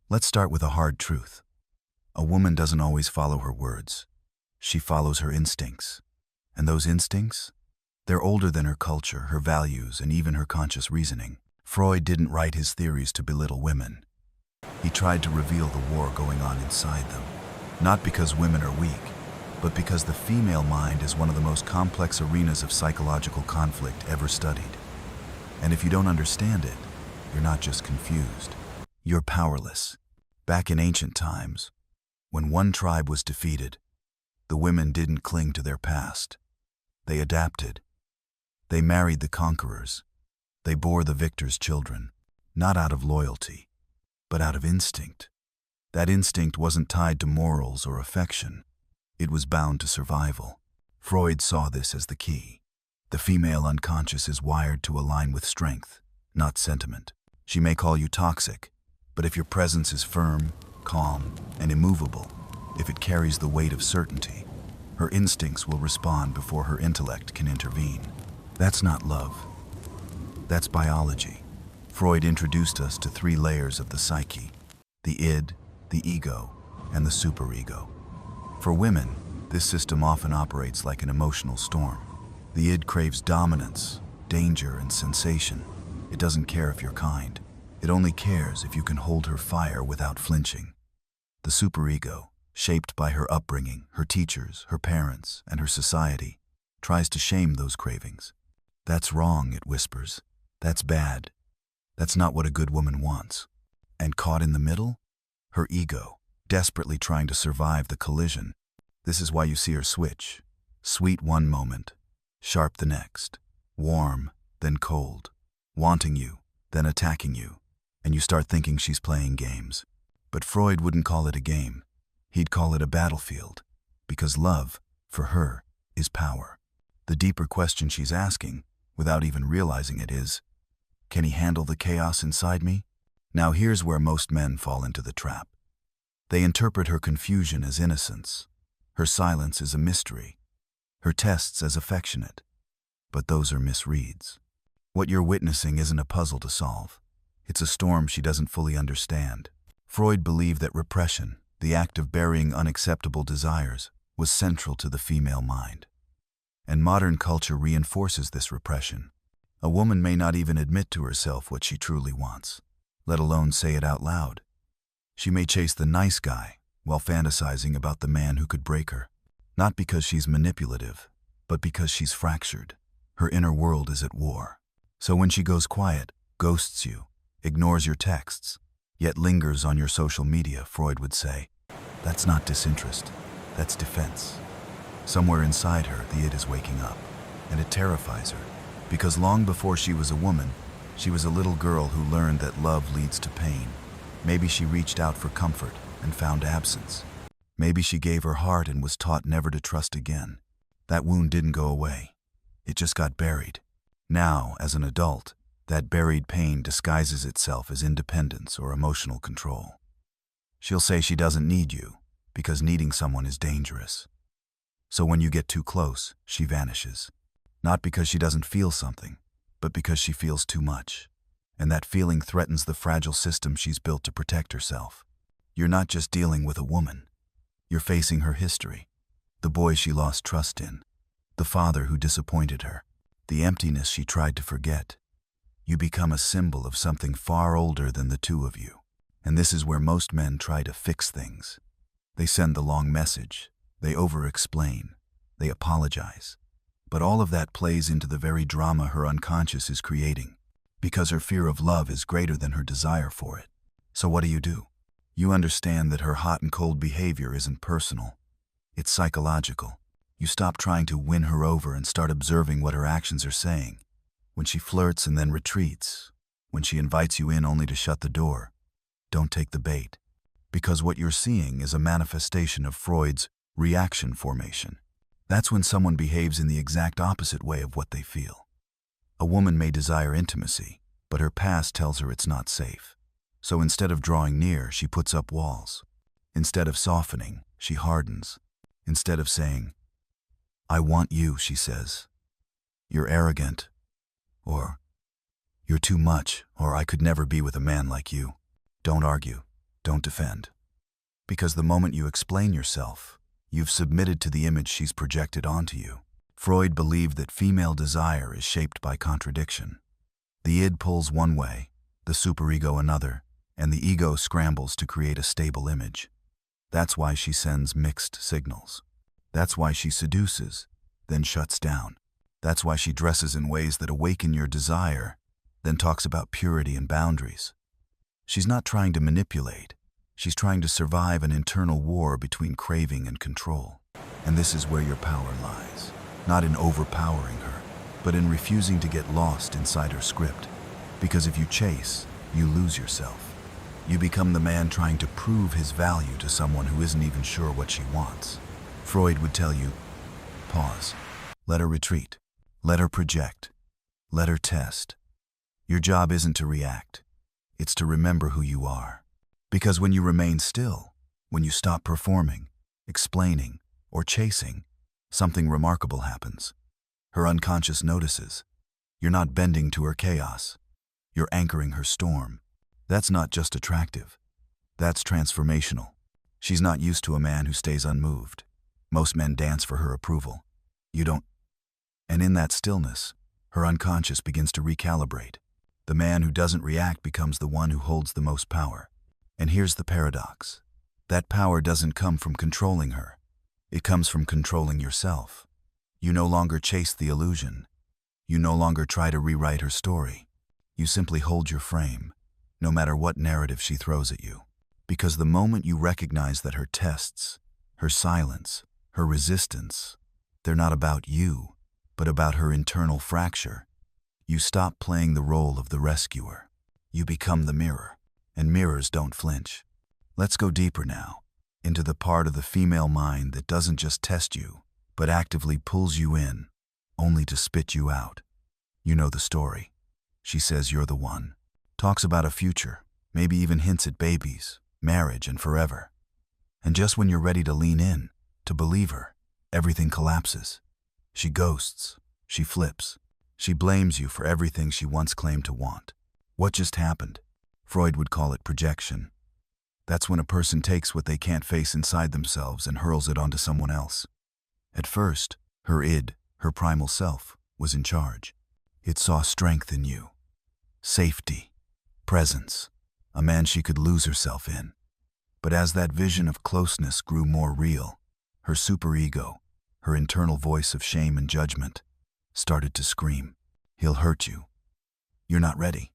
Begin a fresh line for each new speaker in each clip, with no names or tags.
Let's start with a hard truth. A woman doesn't always follow her words. She follows her instincts. And those instincts? They're older than her culture, her values, and even her conscious reasoning. Freud didn't write his theories to belittle women. He tried to reveal the war going on inside them. Not because women are weak, but because the female mind is one of the most complex arenas of psychological conflict ever studied. And if you don't understand it, you're not just confused. You're powerless. Back in ancient times, when one tribe was defeated, the women didn't cling to their past. They adapted. They married the conquerors. They bore the victor's children, not out of loyalty, but out of instinct. That instinct wasn't tied to morals or affection. It was bound to survival. Freud saw this as the key. The female unconscious is wired to align with strength, not sentiment. She may call you toxic, but if your presence is firm, calm, and immovable, if it carries the weight of certainty, her instincts will respond before her intellect can intervene. That's not love. That's biology. Freud introduced us to 3 layers of the psyche: the id, the ego, and the superego. For women, this system often operates like an emotional storm. The id craves dominance, danger, and sensation. It doesn't care if you're kind. It only cares if you can hold her fire without flinching. The superego, shaped by her upbringing, her teachers, her parents, and her society, tries to shame those cravings. That's wrong, it whispers. That's bad. That's not what a good woman wants. And caught in the middle? Her ego, desperately trying to survive the collision. This is why you see her switch. Sweet one moment, sharp the next, warm, then cold, wanting you, then attacking you, and you start thinking she's playing games. But Freud wouldn't call it a game. He'd call it a battlefield, because love, for her, is power. The deeper question she's asking, without even realizing it, is, can he handle the chaos inside me? Now here's where most men fall into the trap. They interpret her confusion as innocence, her silence as a mystery, her tests as affectionate. But those are misreads. What you're witnessing isn't a puzzle to solve. It's a storm she doesn't fully understand. Freud believed that repression, the act of burying unacceptable desires, was central to the female mind. And modern culture reinforces this repression. A woman may not even admit to herself what she truly wants, let alone say it out loud. She may chase the nice guy while fantasizing about the man who could break her. Not because she's manipulative, but because she's fractured. Her inner world is at war. So when she goes quiet, ghosts you, ignores your texts, yet lingers on your social media, Freud would say, that's not disinterest, that's defense. Somewhere inside her, the id is waking up, and it terrifies her, because long before she was a woman, she was a little girl who learned that love leads to pain. Maybe she reached out for comfort and found absence. Maybe she gave her heart and was taught never to trust again. That wound didn't go away. It just got buried. Now, as an adult, that buried pain disguises itself as independence or emotional control. She'll say she doesn't need you, because needing someone is dangerous. So when you get too close, she vanishes. Not because she doesn't feel something, but because she feels too much. And that feeling threatens the fragile system she's built to protect herself. You're not just dealing with a woman. You're facing her history, the boy she lost trust in, the father who disappointed her, the emptiness she tried to forget. You become a symbol of something far older than the two of you. And this is where most men try to fix things. They send the long message. They over-explain. They apologize. But all of that plays into the very drama her unconscious is creating, because her fear of love is greater than her desire for it. So what do? You understand that her hot and cold behavior isn't personal. It's psychological. You stop trying to win her over and start observing what her actions are saying. When she flirts and then retreats, when she invites you in only to shut the door, don't take the bait. Because what you're seeing is a manifestation of Freud's reaction formation. That's when someone behaves in the exact opposite way of what they feel. A woman may desire intimacy, but her past tells her it's not safe. So instead of drawing near, she puts up walls. Instead of softening, she hardens. Instead of saying, I want you, she says, you're arrogant, or you're too much, or I could never be with a man like you. Don't argue. don't defend. Because the moment you explain yourself, you've submitted to the image she's projected onto you. Freud believed that female desire is shaped by contradiction. The id pulls one way, the superego another, and the ego scrambles to create a stable image. That's why she sends mixed signals. That's why she seduces, then shuts down. That's why she dresses in ways that awaken your desire, then talks about purity and boundaries. She's not trying to manipulate. She's trying to survive an internal war between craving and control. And this is where your power lies. Not in overpowering her, but in refusing to get lost inside her script. Because if you chase, you lose yourself. You become the man trying to prove his value to someone who isn't even sure what she wants. Freud would tell you, pause. Let her retreat. Let her project. Let her test. Your job isn't to react. It's to remember who you are. Because when you remain still, when you stop performing, explaining, or chasing, something remarkable happens. Her unconscious notices. You're not bending to her chaos. You're anchoring her storm. That's not just attractive. That's transformational. She's not used to a man who stays unmoved. Most men dance for her approval. You don't. And in that stillness, her unconscious begins to recalibrate. The man who doesn't react becomes the one who holds the most power. And here's the paradox. That power doesn't come from controlling her. It comes from controlling yourself. You no longer chase the illusion. You no longer try to rewrite her story. You simply hold your frame, no matter what narrative she throws at you. Because the moment you recognize that her tests, her silence, her resistance, they're not about you, but about her internal fracture, you stop playing the role of the rescuer. You become the mirror, and mirrors don't flinch. Let's go deeper now, into the part of the female mind that doesn't just test you, but actively pulls you in, only to spit you out. You know the story. She says you're the one. Talks about a future, maybe even hints at babies, marriage, and forever. And just when you're ready to lean in, to believe her, everything collapses. She ghosts. She flips. She blames you for everything she once claimed to want. What just happened? Freud would call it projection. That's when a person takes what they can't face inside themselves and hurls it onto someone else. At first, her id, her primal self, was in charge. It saw strength in you, safety, presence, a man she could lose herself in. But as that vision of closeness grew more real, her superego, her internal voice of shame and judgment, started to scream. He'll hurt you. You're not ready.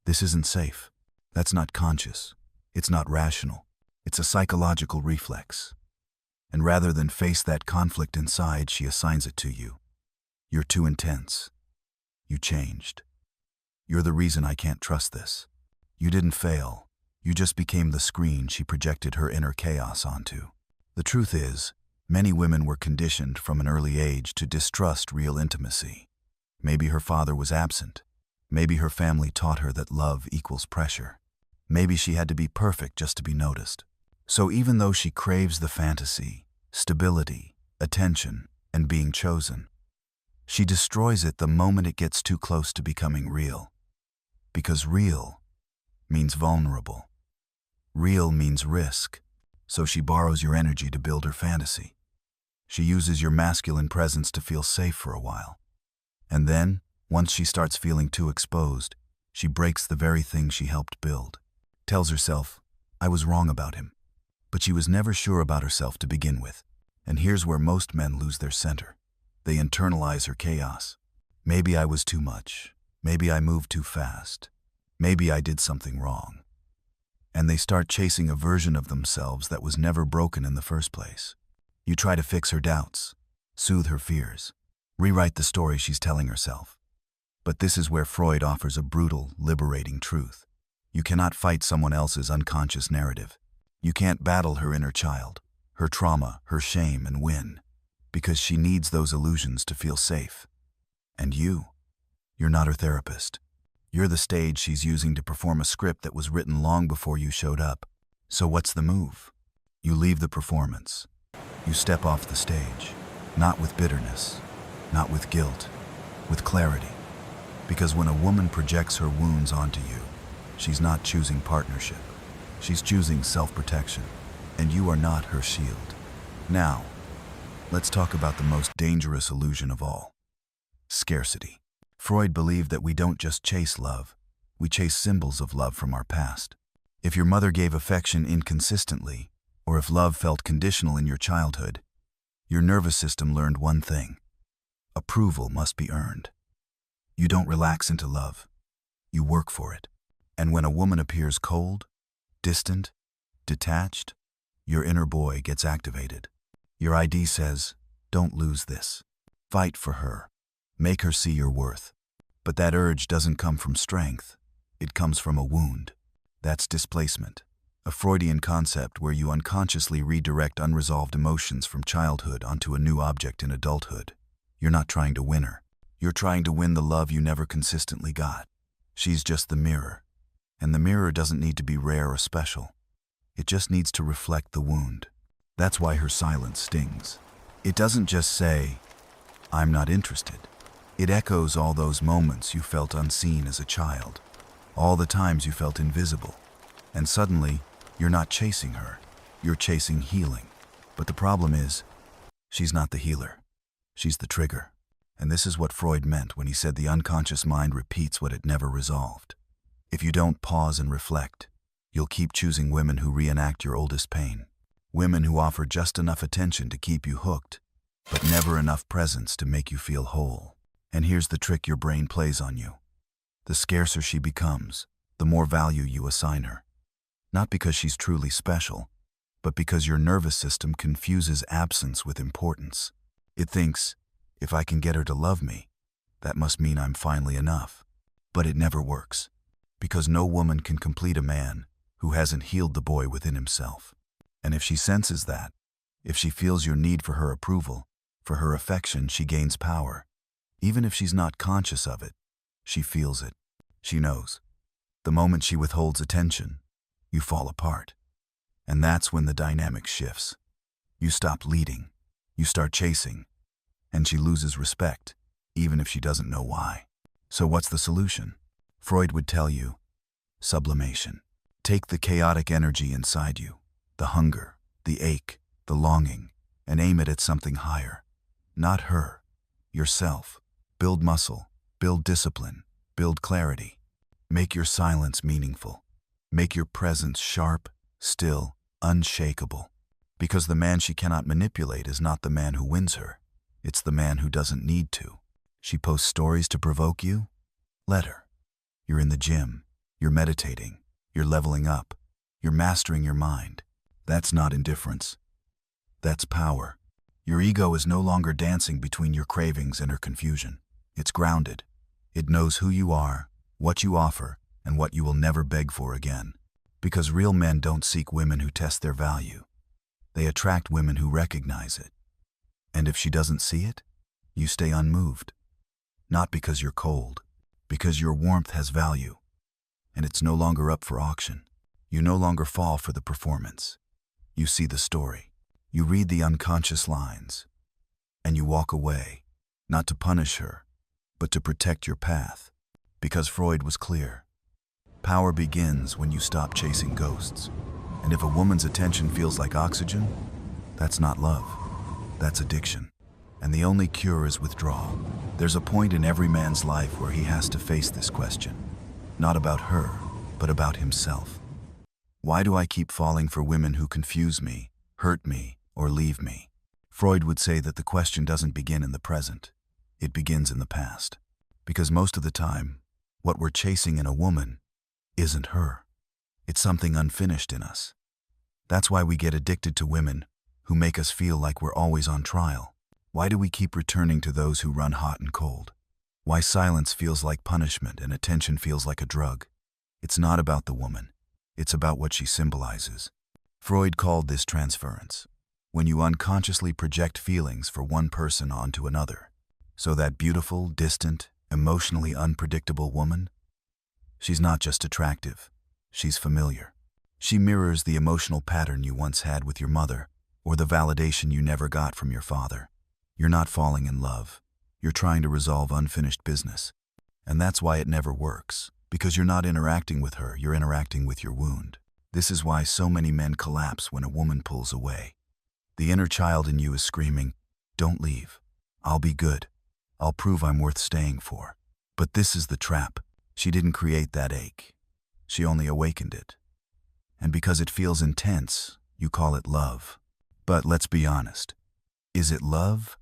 This isn't safe. That's not conscious. It's not rational. It's a psychological reflex. And rather than face that conflict inside, she assigns it to you. You're too intense. You changed. You're the reason I can't trust this. You didn't fail. You just became the screen she projected her inner chaos onto. The truth is, many women were conditioned from an early age to distrust real intimacy. Maybe her father was absent. Maybe her family taught her that love equals pressure. Maybe she had to be perfect just to be noticed. So even though she craves the fantasy, stability, attention, and being chosen, she destroys it the moment it gets too close to becoming real. Because real means vulnerable. Real means risk. So she borrows your energy to build her fantasy. She uses your masculine presence to feel safe for a while. And then, once she starts feeling too exposed, she breaks the very thing she helped build. Tells herself, I was wrong about him. But she was never sure about herself to begin with. And here's where most men lose their center. They internalize her chaos. Maybe I was too much. Maybe I moved too fast. Maybe I did something wrong. And they start chasing a version of themselves that was never broken in the first place. You try to fix her doubts, soothe her fears, rewrite the story she's telling herself. But this is where Freud offers a brutal, liberating truth. You cannot fight someone else's unconscious narrative. You can't battle her inner child, her trauma, her shame, and win. Because she needs those illusions to feel safe. And you're not her therapist. You're the stage she's using to perform a script that was written long before you showed up. So what's the move? You leave the performance. You step off the stage, not with bitterness, not with guilt, with clarity. Because when a woman projects her wounds onto you, she's not choosing partnership. She's choosing self-protection, and you are not her shield. Now, let's talk about the most dangerous illusion of all: scarcity. Freud believed that we don't just chase love, we chase symbols of love from our past. If your mother gave affection inconsistently, or if love felt conditional in your childhood, your nervous system learned one thing: approval must be earned. You don't relax into love, you work for it. And when a woman appears cold, distant, detached, your inner boy gets activated. Your ID says, don't lose this. Fight for her. Make her see your worth. But that urge doesn't come from strength. It comes from a wound. That's displacement, a Freudian concept where you unconsciously redirect unresolved emotions from childhood onto a new object in adulthood. You're not trying to win her. You're trying to win the love you never consistently got. She's just the mirror. And the mirror doesn't need to be rare or special. It just needs to reflect the wound. That's why her silence stings. It doesn't just say, I'm not interested. It echoes all those moments you felt unseen as a child, all the times you felt invisible. And suddenly, you're not chasing her, you're chasing healing. But the problem is, she's not the healer. She's the trigger. And this is what Freud meant when he said the unconscious mind repeats what it never resolved. If you don't pause and reflect, you'll keep choosing women who reenact your oldest pain. Women who offer just enough attention to keep you hooked, but never enough presence to make you feel whole. And here's the trick your brain plays on you. The scarcer she becomes, the more value you assign her. Not because she's truly special, but because your nervous system confuses absence with importance. It thinks, if I can get her to love me, that must mean I'm finally enough. But it never works, because no woman can complete a man who hasn't healed the boy within himself. And if she senses that, if she feels your need for her approval, for her affection, she gains power. Even if she's not conscious of it, she feels it. She knows. The moment she withholds attention, you fall apart. And that's when the dynamic shifts. You stop leading, you start chasing, and she loses respect, even if she doesn't know why. So what's the solution? Freud would tell you, sublimation. Take the chaotic energy inside you, the hunger, the ache, the longing, and aim it at something higher. Not her, yourself. Build muscle, build discipline, build clarity. Make your silence meaningful. Make your presence sharp, still, unshakable. Because the man she cannot manipulate is not the man who wins her. It's the man who doesn't need to. She posts stories to provoke you? Let her. You're in the gym. You're meditating. You're leveling up. You're mastering your mind. That's not indifference. That's power. Your ego is no longer dancing between your cravings and her confusion. It's grounded. It knows who you are, what you offer, and what you will never beg for again. Because real men don't seek women who test their value. They attract women who recognize it. And if she doesn't see it, you stay unmoved. Not because you're cold, because your warmth has value. And it's no longer up for auction. You no longer fall for the performance. You see the story. You read the unconscious lines. And you walk away, not to punish her, but to protect your path. Because Freud was clear. Power begins when you stop chasing ghosts. And if a woman's attention feels like oxygen, that's not love. That's addiction. And the only cure is withdrawal. There's a point in every man's life where he has to face this question. Not about her, but about himself. Why do I keep falling for women who confuse me, hurt me, or leave me? Freud would say that the question doesn't begin in the present. It begins in the past. Because most of the time, what we're chasing in a woman isn't her. It's something unfinished in us. That's why we get addicted to women who make us feel like we're always on trial. Why do we keep returning to those who run hot and cold? Why silence feels like punishment and attention feels like a drug? It's not about the woman. It's about what she symbolizes. Freud called this transference. When you unconsciously project feelings for one person onto another. So that beautiful, distant, emotionally unpredictable woman, she's not just attractive, she's familiar. She mirrors the emotional pattern you once had with your mother, or the validation you never got from your father. You're not falling in love. You're trying to resolve unfinished business. And that's why it never works. Because you're not interacting with her, you're interacting with your wound. This is why so many men collapse when a woman pulls away. The inner child in you is screaming, "Don't leave. I'll be good. I'll prove I'm worth staying for." But this is the trap. She didn't create that ache. She only awakened it. And because it feels intense, you call it love. But let's be honest. Is it love?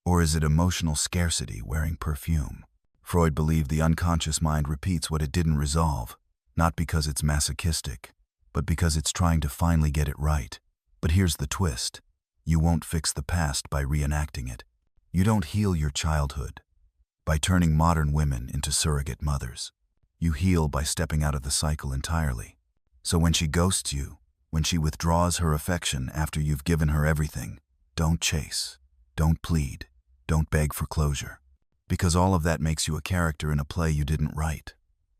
Or is it emotional scarcity wearing perfume? Freud believed the unconscious mind repeats what it didn't resolve, not because it's masochistic, but because it's trying to finally get it right. But here's the twist. You won't fix the past by reenacting it. You don't heal your childhood by turning modern women into surrogate mothers. You heal by stepping out of the cycle entirely. So when she ghosts you, when she withdraws her affection after you've given her everything, don't chase, don't plead, don't beg for closure. Because all of that makes you a character in a play you didn't write.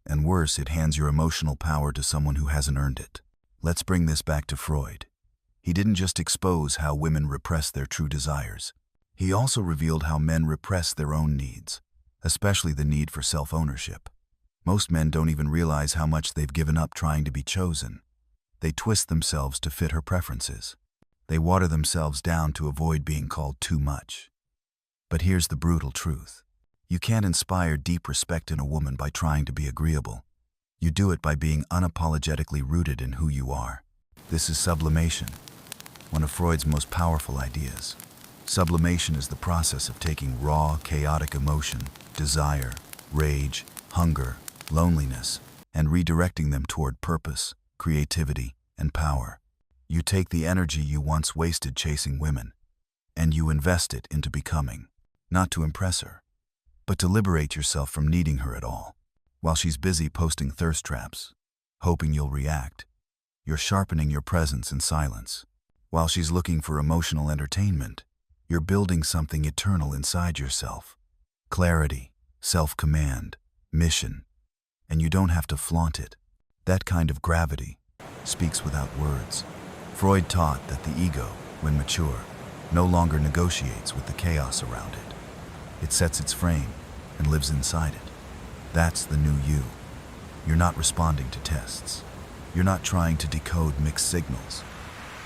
And worse, it hands your emotional power to someone who hasn't earned it. Let's bring this back to Freud. He didn't just expose how women repress their true desires. He also revealed how men repress their own needs, especially the need for self-ownership. Most men don't even realize how much they've given up trying to be chosen. They twist themselves to fit her preferences. They water themselves down to avoid being called too much. But here's the brutal truth. You can't inspire deep respect in a woman by trying to be agreeable. You do it by being unapologetically rooted in who you are. This is sublimation, one of Freud's most powerful ideas. Sublimation is the process of taking raw, chaotic emotion, desire, rage, hunger, loneliness, and redirecting them toward purpose, creativity, and power. You take the energy you once wasted chasing women, and you invest it into becoming, not to impress her, but to liberate yourself from needing her at all. While she's busy posting thirst traps, hoping you'll react, you're sharpening your presence in silence. While she's looking for emotional entertainment, you're building something eternal inside yourself. Clarity, self-command, mission. And you don't have to flaunt it. That kind of gravity speaks without words. Freud taught that the ego, when mature, no longer negotiates with the chaos around it. It sets its frame and lives inside it. That's the new you. You're not responding to tests. You're not trying to decode mixed signals.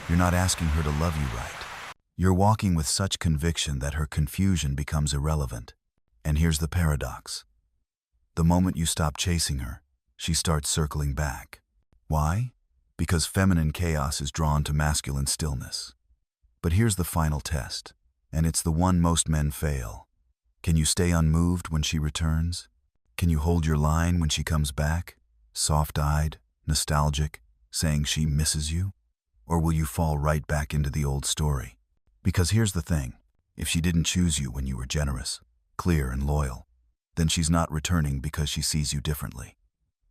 You're not asking her to love you right. You're walking with such conviction that her confusion becomes irrelevant. And here's the paradox. The moment you stop chasing her, she starts circling back. Why? Because feminine chaos is drawn to masculine stillness. But here's the final test, and it's the one most men fail. Can you stay unmoved when she returns? Can you hold your line when she comes back, soft-eyed, nostalgic, saying she misses you? Or will you fall right back into the old story? Because here's the thing, if she didn't choose you when you were generous, clear and loyal, then she's not returning because she sees you differently.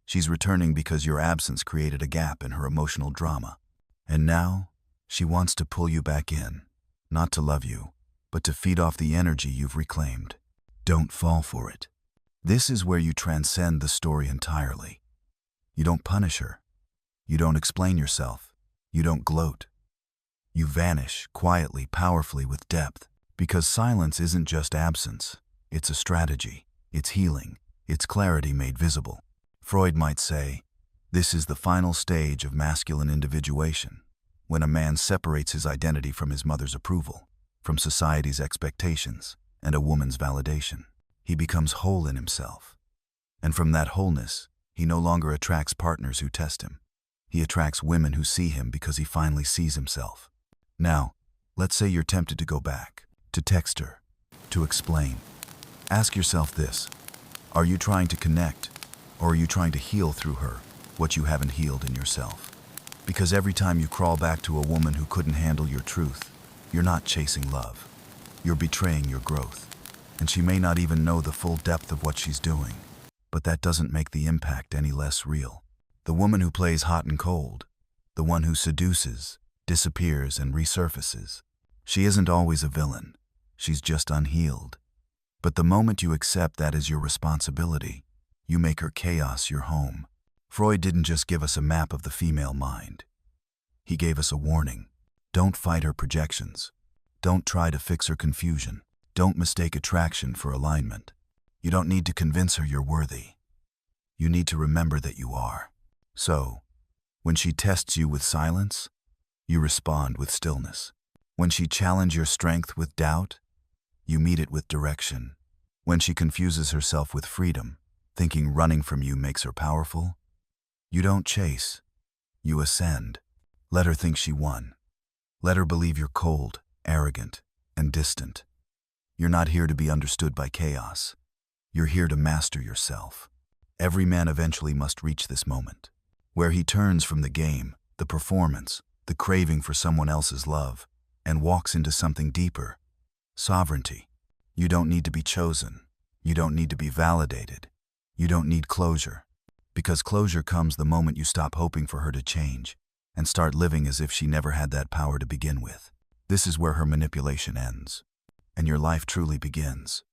She's returning because your absence created a gap in her emotional drama. And now, she wants to pull you back in, not to love you, but to feed off the energy you've reclaimed. Don't fall for it. This is where you transcend the story entirely. You don't punish her. You don't explain yourself. You don't gloat. You vanish quietly, powerfully, with depth, because silence isn't just absence. It's a strategy. It's healing. It's clarity made visible. Freud might say, this is the final stage of masculine individuation, when a man separates his identity from his mother's approval, from society's expectations, and a woman's validation. He becomes whole in himself. And from that wholeness, he no longer attracts partners who test him. He attracts women who see him because he finally sees himself. Now, let's say you're tempted to go back, to text her, to explain. Ask yourself this: are you trying to connect, or are you trying to heal through her what you haven't healed in yourself? Because every time you crawl back to a woman who couldn't handle your truth, you're not chasing love. You're betraying your growth. And she may not even know the full depth of what she's doing. But that doesn't make the impact any less real. The woman who plays hot and cold, the one who seduces, disappears, and resurfaces, she isn't always a villain. She's just unhealed. But the moment you accept that as your responsibility, you make her chaos your home. Freud didn't just give us a map of the female mind. He gave us a warning. Don't fight her projections. Don't try to fix her confusion. Don't mistake attraction for alignment. You don't need to convince her you're worthy. You need to remember that you are. So, When she tests you with silence, you respond with stillness. When she challenges your strength with doubt, you meet it with direction. When she confuses herself with freedom, thinking running from you makes her powerful, you don't chase, you ascend. Let her think she won. Let her believe you're cold, arrogant, and distant. You're not here to be understood by chaos. You're here to master yourself. Every man eventually must reach this moment, where he turns from the game, the performance, the craving for someone else's love, and walks into something deeper, sovereignty. You don't need to be chosen. You don't need to be validated. You don't need closure. Because closure comes the moment you stop hoping for her to change and start living as if she never had that power to begin with. This is where her manipulation ends, and your life truly begins.